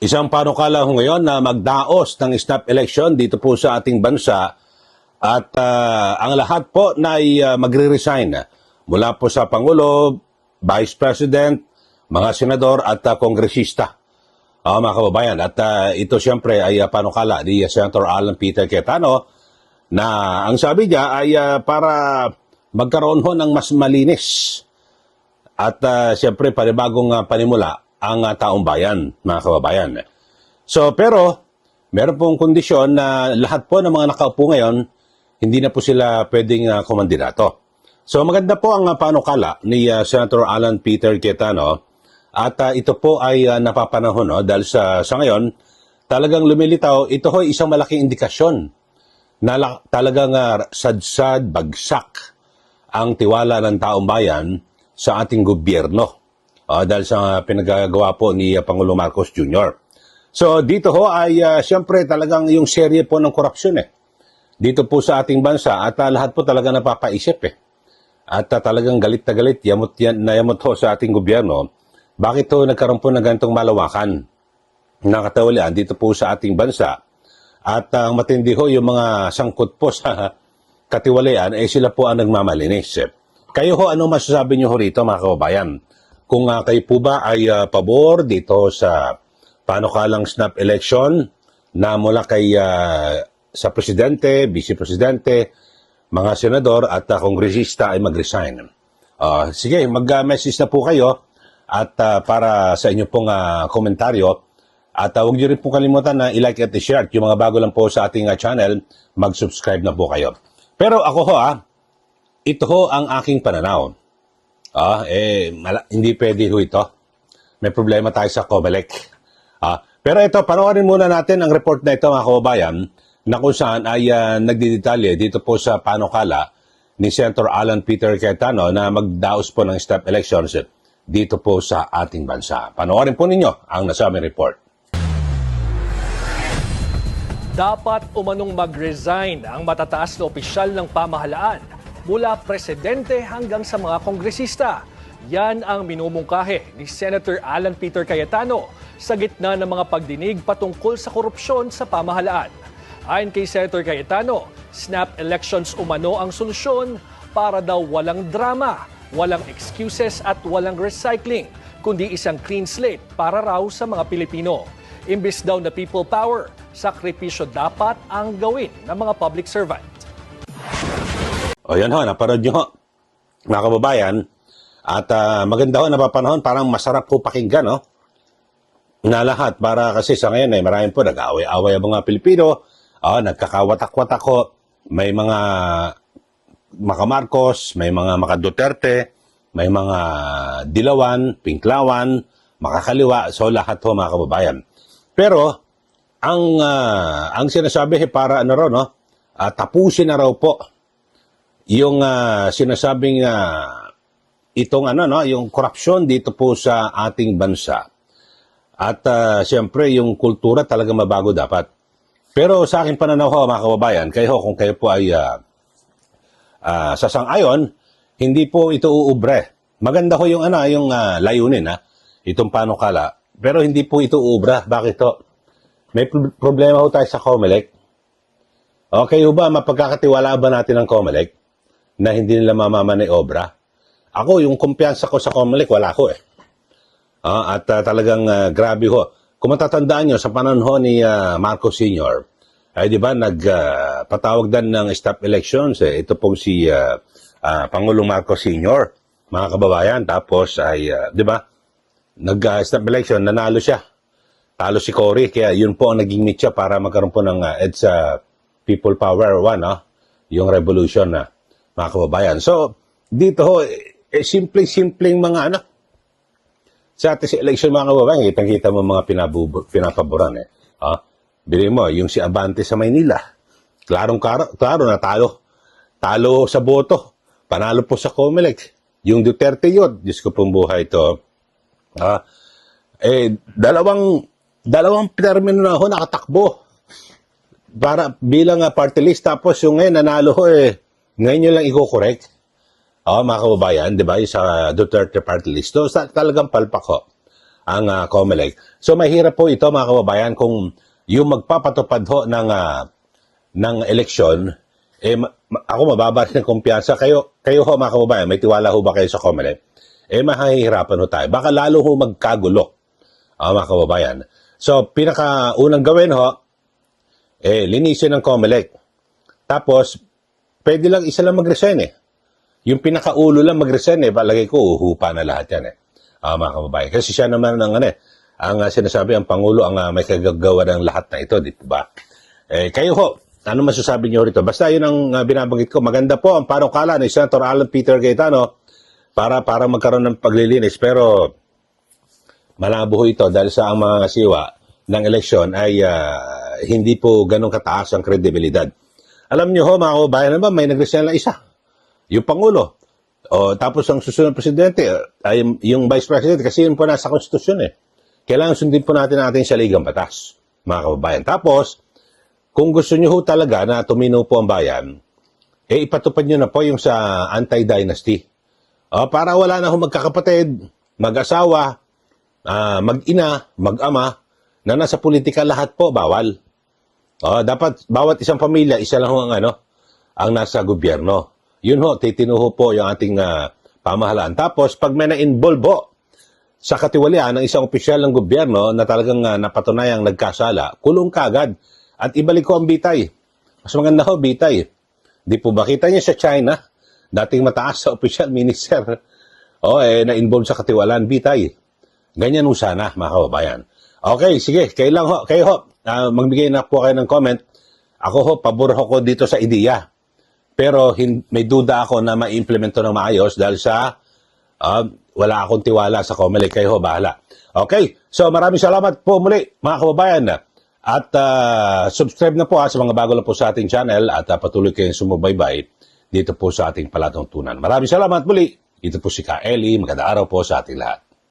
Isang panukala ho ngayon na magdaos ng snap election dito po sa ating bansa at ang lahat po na ay magre-resign mula po sa Pangulo, Vice President, mga senador at kongresista. Mga kababayan, at ito siyempre ay panukala ni Senator Alan Peter Cayetano na ang sabi niya ay para magkaroon ho ng mas malinis at siyempre panibagong panimula ang taong bayan, mga kababayan. So, pero meron pong kondisyon na lahat po ng mga nakaupo ngayon, hindi na po sila pwedeng kumandidato. So, maganda po ang panukala ni Senator Alan Peter Cayetano at ito po ay napapanahon dahil sa ngayon, talagang lumilitaw, ito ho isang malaking indikasyon na talagang sadsad, bagsak ang tiwala ng taong bayan sa ating gobyerno. Dahil sa pinagagawa po ni Pangulo Marcos Jr. So dito ho ay siyempre talagang yung serye po ng korupsyon dito po sa ating bansa at lahat po talaga napapaisip At talagang galit na galit, yamot ho sa ating gobyerno. Bakit ho nagkaroon po ng ganitong malawakan na katawalian dito po sa ating bansa? At ang matindi ho yung mga sangkot po sa katiwalian, sila po ang nagmamalinis. Kayo ho, ano masasabi nyo ho rito mga kababayan? Kung kayo po ba ay pabor dito sa panukalang snap election na mula kay sa presidente, vice-presidente, mga senador at kongresista ay mag-resign. Sige, mag-message na po kayo at para sa inyo pong komentaryo. At huwag niyo rin po kalimutan na i-like at i-share. Yung mga bago lang po sa ating channel, mag-subscribe na po kayo. Pero ako ho, ito ho ang aking pananaw. Hindi pwede ho ito. May problema tayo sa COMELEC. Pero ito, panoorin muna natin ang report na ito mga kababayan na kung saan ay nagdidetalye dito po sa panukala ni Senator Alan Peter Cayetano na magdaos po ng snap elections dito po sa ating bansa. Panoorin po ninyo ang nasabing report. Dapat umanong mag-resign ang matataas na opisyal ng pamahalaan mula presidente hanggang sa mga kongresista. Yan ang minumungkahi ni Senator Alan Peter Cayetano sa gitna ng mga pagdinig patungkol sa korupsyon sa pamahalaan. Ayon kay Senator Cayetano, snap elections umano ang solusyon para daw walang drama, walang excuses at walang recycling, kundi isang clean slate para raw sa mga Pilipino. Imbis daw na people power, sakripisyo dapat ang gawin ng mga public servant. O yan ho, napanood nyo ho, mga kababayan. At maganda ho, napapanahon, parang masarap po pakinggan, na lahat. Para kasi sa ngayon, maraming po nag-away-away ang mga Pilipino, nagkakawatak-watak ho, may mga Marcos, may mga Duterte, may mga Dilawan, Pinklawan, makakaliwa, so lahat ho mga kababayan. Pero, ang sinasabi para tapusin na raw po yung sinasabing yung korupsyon dito po sa ating bansa. At siyempre yung kultura talaga mabago dapat. Pero sa akin pananaw ho mga kababayan, kung kayo po ay sasang-ayon, hindi po ito uubre. Maganda ho yung layunin itong panukala. Pero hindi po ito uubra. Bakit ho? May problema ho tayo sa COMELEC. Okay ho ba, mapagkakatiwala ba natin ang COMELEC na hindi nila mamamaniobra? Ako, yung kumpiyansa ko sa COMELEC, wala ko At talagang grabe ho. Kung matatandaan nyo, sa panahon ho ni Marcos Sr., ay di ba, nagpatawag din ng stop elections. Ito pong si Pangulong Marcos Sr., mga kababayan. Tapos ay, di ba, nag-stop election, nanalo siya. Talo si Cory, kaya yun po ang naging niche para magkaroon po ng EDSA People Power 1, yung revolution mga kababayan. So, dito ho, simpleng mga sa ating election mga kababayan, kitang-kita mo mga pinapaboran Bili mo, yung si Abante sa Maynila, klaro na talo sa boto, panalo po sa COMELEC. Yung Duterte yun, Diyos ko pong buhay ito. Dalawang termino na ho nakatakbo para bilang party list, tapos yung ngayon nanalo ho ngayon nyo lang i-correct. Mga kababayan, di ba, sa Duterte party list. So, talagang palpak ho. ang COMELEC. So mahirap po ito mga kababayan kung yung magpapatupad ho ng eleksyon, ako mababa rin ng kumpiyansa. Kayo ho mga kababayan, may tiwala ho ba kayo sa COMELEC? Mahihirapan ho tayo. Baka lalo ho magkagulo, mga kababayan. So, pinakaunang gawin ho, linisin ng COMELEC. Tapos, pwede lang isa lang mag-resign Yung pinakaulo lang mag-resign palagay ko, uhupa na lahat yan mga kababayan. Kasi siya naman ang sinasabi, ang Pangulo ang may kagagawa ng lahat na ito, di ba? Kayo ho, ano masasabi niyo rito? Basta yun ang binabanggit ko. Maganda po ang panukala ni Senator Alan Peter Cayetano para magkaroon ng paglilinis. Pero malabo ho ito dahil sa ang mga siwa ng eleksyon ay hindi po ganun kataas ang kredibilidad. Alam niyo ho, mga kababayan, naman may nag-resign na isa. Yung Pangulo. Tapos ang susunod presidente ay yung Vice President kasi yun po nasa konstitusyon Kailangan sundin po natin ang ating saligang batas, mga kababayan. Tapos, kung gusto niyo ho talaga na tumino po ang bayan, ipatupad niyo na po yung sa anti-dynasty. Para wala na ho magkakapatid, mag-asawa, mag-ina, mag-ama, na nasa politika lahat po bawal. Dapat bawat isang pamilya, isa lang ho ang nasa gobyerno. Yun ho, titinuho po yung ating pamahalaan. Tapos, pag may na-involve ho sa katiwalian ng isang opisyal ng gobyerno na talagang napatunayang nagkasala, kulong kagad at ibalik ko ang bitay. Mas maganda ho, bitay. Di po ba? Kita niyo sa China, dating mataas sa opisyal minister, na-involve sa katiwalaan, bitay. Ganyan ho sana, mga kababayan. Okay, sige, kayo ho, magbigay na po kayo ng comment. Ako ho, pabor ko dito sa ideya. Pero may duda ako na ma-implemento ng maayos dahil sa wala akong tiwala sa COMELEC. Kayo ho, bahala. Okay, so maraming salamat po muli mga kababayan. At subscribe na po sa mga bago lang po sa ating channel at patuloy kayong sumubaybay dito po sa ating palatuntunan. Maraming salamat muli. Ito po si Ka Eli. Magandang araw po sa ating lahat.